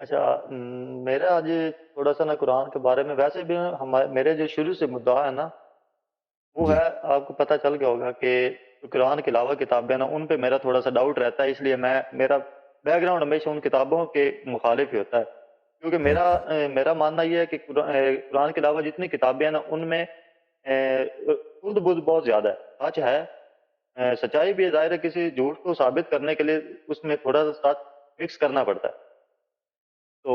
اچھا میرا آج تھوڑا سا نا قرآن کے بارے میں ویسے بھی میرے جو شروع سے مدعا ہے نا وہ جی ہے، آپ کو پتہ چل گیا ہوگا کہ جو قرآن کے علاوہ کتابیں نا ان پہ میرا تھوڑا سا ڈاؤٹ رہتا ہے، اس لیے میرا بیک گراؤنڈ ہمیشہ ان کتابوں کے مخالف ہی ہوتا ہے، کیونکہ اوکے میرا ماننا یہ ہے کہ قرآن کے علاوہ جتنی کتابیں ہیں نا ان میں خود بہت بہت زیادہ ہے، سچ ہے، سچائی بھی ہے، ظاہر ہے کسی جھوٹ کو ثابت کرنے کے لیے اس میں تھوڑا سا ساتھ مکس کرنا پڑتا ہے، تو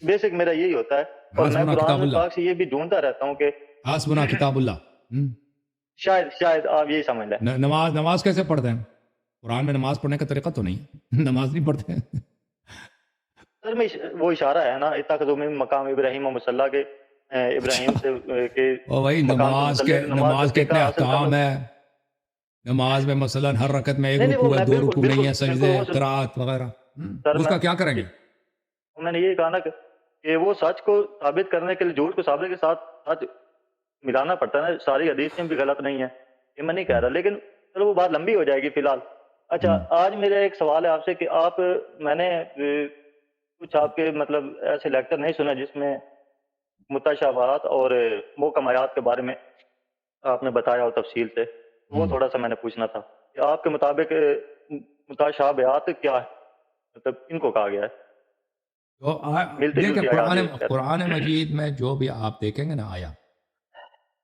بیسک میرا یہی ہوتا ہے، اور میں حسبنا قرآن کتاب میں اللہ، پاک سے یہ بھی ڈھونڈتا رہتا ہوں کہ حسبنا کتاب اللہ. ہم؟ شاید آپ یہی سمجھ لیں. نماز کیسے پڑھتے ہیں؟ قرآن میں نماز پڑھنے کا طریقہ تو نہیں نماز نہیں پڑھتے ہیں. سر میں وہ اشارہ ہے نا اتخذوا من مقام ابراہیم و مصلی کے اچھا ابراہیم سے کے او بھائی مقام سے متعلق نماز نماز کے بستے اتنے کا اصل کا احکام ہے. نماز میں مثلا ہر رکعت میں ایک نہیں نہیں، وہ رکوع ہے، میں دو بالکل رکوع نہیں بالکل ہے، بالکل سجدے وہ قرات وغیرہ. سر اس کا کیا کریں گے؟ میں نے یہ کہا نا کہ وہ سچ کو ثابت کرنے کے لیے جھوٹ کو ثابت کے ساتھ سچ ملانا پڑتا ہے نا، ساری حدیثیں بھی غلط نہیں ہیں، یہ میں نہیں کہہ رہا، لیکن چلو وہ بات لمبی ہو جائے گی فی الحال. اچھا آج میرا ایک سوال ہے آپ سے کہ میں نے کچھ آپ کے مطلب ایسے لیکچر نہیں سنا جس میں متشابہات اور محکم آیات کے بارے میں آپ نے بتایا ہو تفصیل سے، وہ تھوڑا سا میں نے پوچھنا تھا کہ آپ کے مطابق متشابہات کیا ہے، مطلب ان کو کہا گیا ہے تو ملتی دیکھیں جلتی آیات جو کہتے ہیں. قرآن مجید میں جو بھی آپ دیکھیں گے نا آیا،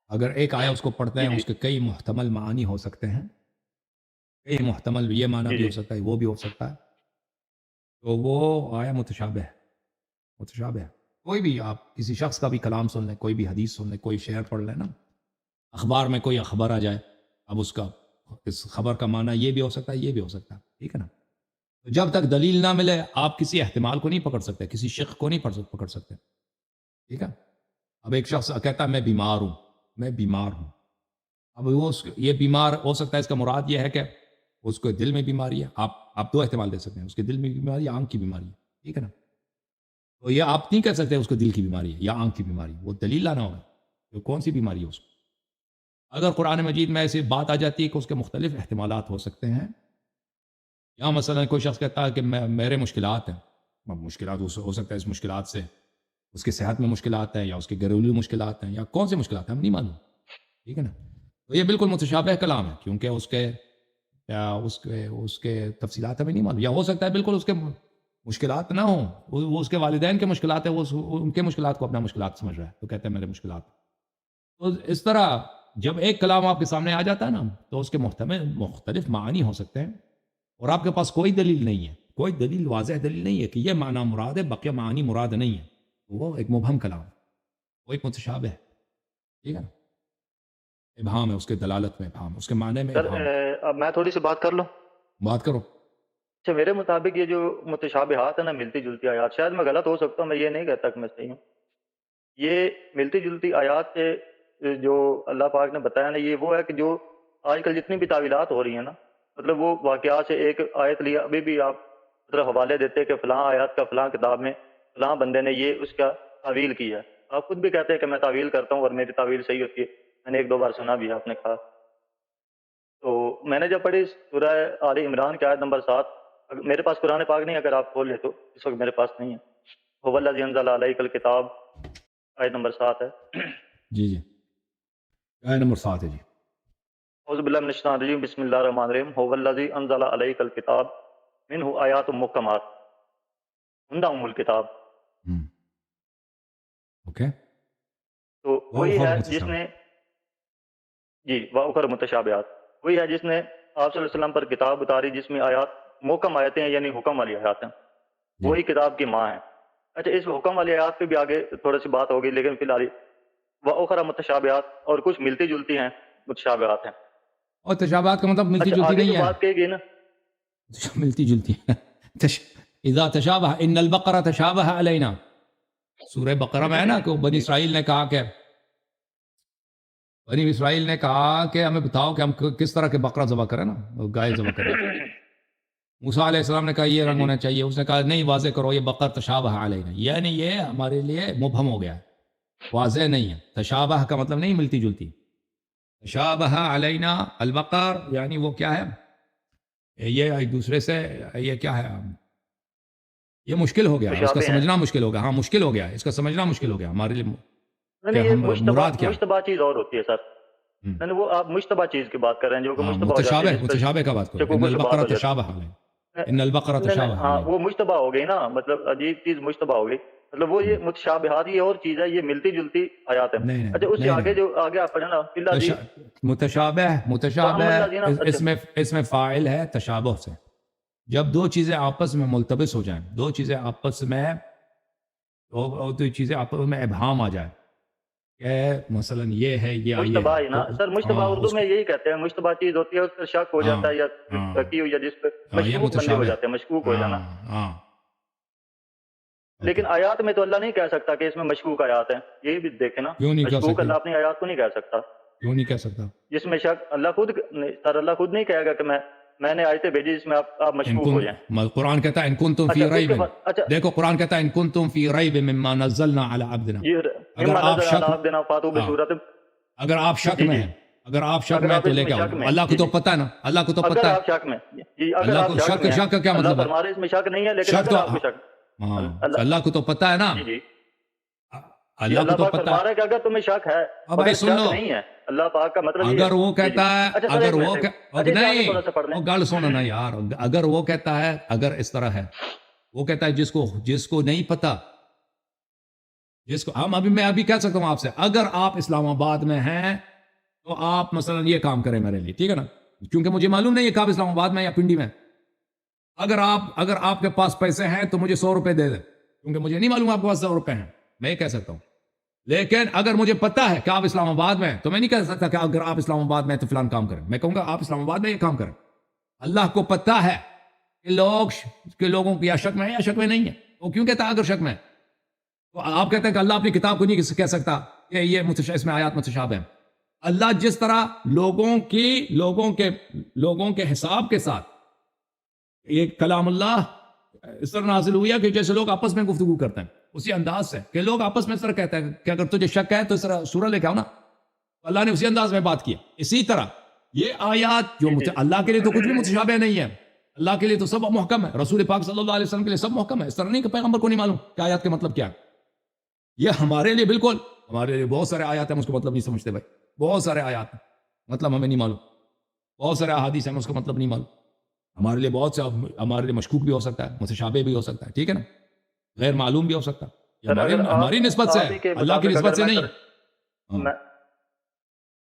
اگر ایک آیا اس کو پڑھتے جی ہیں جی اس کے کئی محتمل معانی ہو سکتے ہیں، کئی محتمل یہ معنی جی بھی ہو جی سکتا ہے، وہ بھی ہو سکتا ہے. تو وہ آیا متشابہ ہے. کوئی بھی آپ کسی شخص کا بھی کلام سن لیں، کوئی بھی حدیث سن لیں، کوئی شعر پڑھ لیں نا، اخبار میں کوئی خبر آ جائے، اب اس خبر کا معنی یہ بھی ہو سکتا ہے، یہ بھی ہو سکتا ہے، ٹھیک ہے نا. تو جب تک دلیل نہ ملے آپ کسی احتمال کو نہیں پکڑ سکتے، کسی شق کو نہیں پکڑ سکتے، ٹھیک ہے. اب ایک شخص کہتا ہے میں بیمار ہوں. اب یہ بیمار ہو سکتا ہے، اس کا مراد یہ ہے کہ اس کو دل میں بیماری ہے. آپ دو احتمال دے سکتے ہیں، اس کے دل میں بیماری یا آنکھ کی بیماری ہے، ٹھیک ہے نا. تو یہ آپ نہیں کہہ سکتے اس کو دل کی بیماری ہے یا آنکھ کی بیماری ہے، وہ دلیل لانا ہوگا کہ کون سی بیماری ہے اس کو. اگر قرآن مجید میں ایسی بات آ جاتی ہے کہ اس کے مختلف احتمالات ہو سکتے ہیں، یا مثلا کوئی شخص کہتا ہے کہ میرے مشکلات ہیں، مشکلات ہو سکتا ہے اس مشکلات سے اس کی صحت میں مشکلات ہیں، یا اس کے گھریلو مشکلات ہیں، یا کون سی مشکلات ہیں ہم نہیں معلوم، ٹھیک ہے نا. تو یہ بالکل متشابہ کلام ہے، کیونکہ اس کے تفصیلات ہمیں نہیں معلوم. یا ہو سکتا ہے بالکل اس کے مشکلات نہ ہوں، وہ اس کے والدین کے مشکلات ہیں، وہ ان کے مشکلات کو اپنا مشکلات سمجھ رہا ہے تو کہتے ہیں میرے مشکلات. تو اس طرح جب ایک کلام آپ کے سامنے آ جاتا ہے نا تو اس کے محتمل مختلف معانی ہو سکتے ہیں، اور آپ کے پاس کوئی دلیل نہیں ہے، کوئی دلیل واضح دلیل نہیں ہے کہ یہ معنی مراد ہے، بقیہ معانی مراد نہیں ہے، وہ ایک مبہم کلام ہے، وہ ایک متشابہ ہے، ٹھیک ہے نا. ابہام ہے، اس کے دلالت میں ابہام، اس کے معنی میں سر ابہام ہے. اب میں تھوڑی سی بات کر لوں. بات کرو. اچھا میرے مطابق یہ جو متشابہات ہیں نا، ملتی جلتی آیات، شاید میں غلط ہو سکتا ہوں، میں یہ نہیں کہتا کہ میں صحیح ہوں، یہ ملتی جلتی آیات سے جو اللہ پاک نے بتایا نا، یہ وہ ہے کہ جو آج کل جتنی بھی تعویلات ہو رہی ہیں نا، مطلب وہ واقعات سے ایک آیت لیا، ابھی بھی آپ مطلب حوالے دیتے کہ فلاں آیات کا فلاں کتاب میں فلاں بندے نے یہ اس کا تعویل کیا ہے. آپ خود بھی کہتے ہیں کہ میں تعویل کرتا ہوں اور میری تعویل صحیح ہوتی ہے، میں نے ایک دو بار سنا بھی ہے آپ نے کہا. تو میں نے جب پڑھی سورہ آل عمران کی آیت نمبر 7، میرے پاس قرآن پاک نہیں، اگر آپ کھول لے تو اس وقت میرے پاس نہیں ہے، هو الذی انزل علیک الکتاب، آیت نمبر 7 ہے. جی جی، آیت نمبر 7 ہے جی. اعوذ باللہ من الشیطان الرجیم، بسم اللہ الرحمن الرحیم، هو الذی انزل علیک الکتاب منہ آیات محکمات ہن ام الکتاب. اوکے. تو وہ وہی اخر ہے جس متشابہ. نے جی واخر متشابہات، وہی ہے جس نے آپ صلی اللہ علیہ وسلم پر کتاب اتاری جس میں آیات محکم آیتیں ہیں، یعنی حکم والی آیات ہیں، جی وہی کتاب کی ماں ہے. اچھا اس حکم والی آیات پہ بھی آگے تھوڑی سی بات ہوگی، لیکن فی الحال وَأُخَرَ متشابہات، اور کچھ ملتی جلتی ہیں متشابہات ہیں. اور تشابہات کا مطلب ملتی اچھا جلتی آگے جو نہیں ہے، بات کہی گئی نا، ملتی جلتی ہے. اذا تشابہ ان البقرہ تشابہ علینا، سورہ بقرہ میں ہے نا کہ بنی جی اسرائیل نے کہا کہ ہمیں بتاؤ کہ ہم کس طرح کے بقرہ ذبح کریں نا، گائے ذبح کریں. موسیٰ علیہ السلام نے کہا یہ جی رنگ جی ہونا چاہیے، اس نے کہا نہیں واضح کرو، یہ بقر تشابہ علینا، یعنی یہ ہمارے لیے مبہم ہو گیا ہے، واضح نہیں ہے. تشابہ کا مطلب نہیں ملتی جلتی، تشابہ علینا البقر یعنی وہ کیا ہے، یہ ایک دوسرے سے، یہ کیا ہے، یہ مشکل ہو گیا، اس کا مشابہ ہیں۔ سمجھنا مشکل ہو گیا. ہاں مشکل ہو گیا، اس کا سمجھنا مشکل ہو گیا ہمارے لیے نہیں کہ نہیں، یہ ہم مراد کیا ہے. مشتبہ چیز اور ہوتی ہے سر. ہم. نہیں وہ آپ مشتبہ چیز کی بات کر رہے ہیں جو کہ ہاں مشتبہ ہو جاتی ہے، جس پر متشابہ کا بات کرو. شکوک ان و شبہات البقرہ ہو جاتی تشابہ علیہ، ہے. ان البقرہ نہیں تشابہ ہاں علیہ. وہ مشتبہ ہو گئی نا، مطلب عجیب چیز مشتبہ ہو گئی. مطلب وہ یہ متشابہات یہ اور چیز ہے، یہ ملتی جلتی آیات ہے. نہیں نہیں اچھا اس سے نہیں آگے نہیں. جو آگے آپ پڑھیں نا اللہ جی متشابہ اللہ جی نا. اچھا اس میں فاعل ہے تشابہ سے. جب دو چیزیں آپس میں ملتبس ہو جائیں، دو چیزیں آپس میں ابہام آ جائے کہ مثلا یہ ہے یہ مشتبہ ہی نا سر، مشتبہ ہاں اردو اس میں یہی کہتے ہیں، مشتبہ چیز ہوتی ہے اس پر شک ہو جاتا ہے یا ہاں کی ہوئی یا جس پہ ہاں یہ مشکوک بندے ہو متشابہ. جاتے ہیں، مشکوک ہو جانا. ہاں ہاں لیکن آیات میں تو اللہ نہیں کہہ سکتا کہ اس میں مشکوک آیات ہیں. یہی بھی دیکھیں نا، کیوں نہیں کہہ مشکوک سکتے؟ اللہ اپنی آیات کو نہیں کہہ سکتا. کیوں نہیں کہہ سکتا؟ جس میں شک اللہ خود سر اللہ خود نہیں کہے گا کہ میں نے آیتیں بھیجی جس میں آپ مشکوک ہو جائیں. قرآن کہتا ہے ان کنتم فی اچھا اس ریب. کے بعد اچھا دیکھو قرآن کہتا ہے ان کنتم فی ریب مما نزلنا علی عبدنا. یہ اگر مما آپ نزل شک علی عبدنا فاتوا ہاں بسورۃ. اگر آپ شک جی میں جی ہیں، اگر آپ شک اگر میں ہیں آپ تو اس لے میں کے آؤ. شک میں اللہ کو جی تو جی پتہ ہے نا، اللہ کو تو اگر پتہ ہے. آپ شک میں جی اگر اللہ آپ کو شک میں ہیں، شک کا کیا اللہ مطلب ہے؟ فرما رہے اس میں شک نہیں ہے، لیکن شک اگر تو آپ کو شک ہاں اللہ اللہ کو تو پتہ ہے نا. جی جی جی اللہ کو اللہ تو پاک پتہ فرما ہے. رہا ہے کہ اگر تمہیں شک ہے، اب بھائی اگر سن شک لو، نہیں ہے، اللہ پاک کا مطلب یہ اگر وہ ہے. جی جی کہتا ہے، اچھا سر اگر ایک وہ منٹ، اگر اچھا اس سے آگے نہیں تھوڑا سا پڑھ لیں. وہ گل سنو نا یار. اگر وہ کہتا ہے، اگر اس طرح ہے، وہ کہتا ہے جس کو نہیں پتا، جس کو میں ابھی کہہ سکتا ہوں آپ سے، اگر آپ اسلام آباد میں ہیں تو آپ مثلا یہ کام کریں میرے لیے، ٹھیک ہے نا، کیونکہ مجھے معلوم نہیں ہے کہ آپ اسلام آباد میں یا پنڈی میں. اگر آپ کے پاس پیسے ہیں تو مجھے 100 روپے دے دیں، کیونکہ مجھے نہیں معلوم آپ کے پاس 100 روپے ہیں. میں یہ کہہ سکتا ہوں. لیکن اگر مجھے پتا ہے کہ آپ اسلام آباد میں، تو میں نہیں کہہ سکتا کہ اگر آپ اسلام آباد میں تو فلان کام کریں. میں کہوں گا آپ اسلام آباد میں یہ کام کریں. اللہ کو پتا ہے کہ لوگوں کی یا شک میں ہے یا شک میں نہیں ہے. وہ کیوں کہتا ہے اگر شک میں؟ تو آپ کہتے ہیں کہ اللہ اپنی کتاب کو نہیں کہہ سکتا کہ یہ اس میں آیات متشابہ ہیں. اللہ جس طرح لوگوں کے حساب کے ساتھ یہ کلام اللہ اس طرح نازل ہوا کہ جیسے لوگ آپس میں گفتگو کرتے ہیں، اسی انداز سے کہ لوگ آپس میں اس طرح کہتے ہیں کہ اگر تجھے شک ہے تو اس طرح سورہ لے کے آؤ نا. اللہ نے اسی انداز میں بات کیا. اسی طرح یہ آیات جو اللہ کے لیے تو کچھ بھی متشابہ نہیں ہے، اللہ کے لیے تو سب محکم ہے. رسول پاک صلی اللہ علیہ وسلم کے لیے سب محکم ہے. اس طرح نہیں کہ پیغمبر کو نہیں معلوم کہ آیات کے مطلب کیا ہے. یہ ہمارے لیے بالکل، ہمارے لیے بہت سارے آیات ہیں اس کو مطلب نہیں سمجھتے بھائی. بہت سارے آیات ہیں مطلب ہمیں نہیں معلوم. بہت سارے احادیث ہیں اس کو مطلب نہیں معلوم. ہمارے لیے بہت سے، ہمارے لیے مشکوک بھی ہو سکتا ہے، متشابہ بھی ہو سکتا ہے، ٹھیک ہے نا، غیر معلوم بھی ہو سکتا ہے. یہ ہماری نسبت سے ہے، اللہ کی نسبت سے نہیں ہے.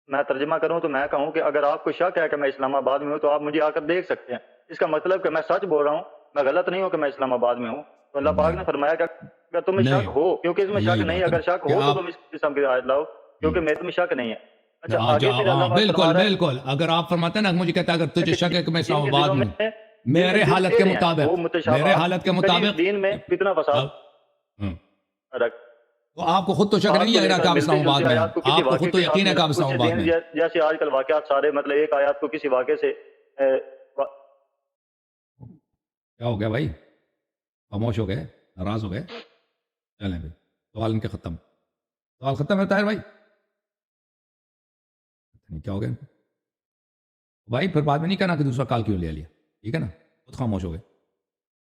میں ترجمہ کروں تو میں کہوں کہ اگر آپ کو شک ہے کہ میں اسلام آباد میں ہوں تو آپ مجھے آ کر دیکھ سکتے ہیں. اس کا مطلب کہ میں سچ بول رہا ہوں، میں غلط نہیں ہوں کہ میں اسلام آباد میں ہوں. تو اللہ پاک نے فرمایا کہ اگر تمہیں شک ہو، کیونکہ اس میں شک نہیں ہے، اگر شک ہو تو تم اس قسم کی آیت لاؤ، کیونکہ میرے میں شک نہیں ہے. اچھا آگے پھر اللہ پاک فرما رہا ہے بالکل اگر آپ فرماتے ہیں نا، مجھے کہتا ہے اگر تجھے شک ہے کہ میں اسلام آباد میں ہوں، میرے حالت کے مطابق دین میں کتنا فساد تو آپ کو خود تو شک نہیں ہے کہ آپ اسلام آباد میں ہیں، آپ کو خود تو یقین ہے کہ آپ اسلام آباد میں ہیں. جیسے آج کل واقعات سارے، مطلب ایک آیات کو کسی واقعے سے کیا ہو گیا بھائی؟ خاموش ہو گئے، ناراض ہو گئے؟ چلیں بھائی، سوال ان کے ختم. سوال ختم ہے طاہر بھائی؟ کیا ہو گیا بھائی؟ پھر بعد میں نہیں کہنا کہ دوسرا کال کیوں لے لیا، ٹھیک ہے نا، خود خاموش ہو گئے.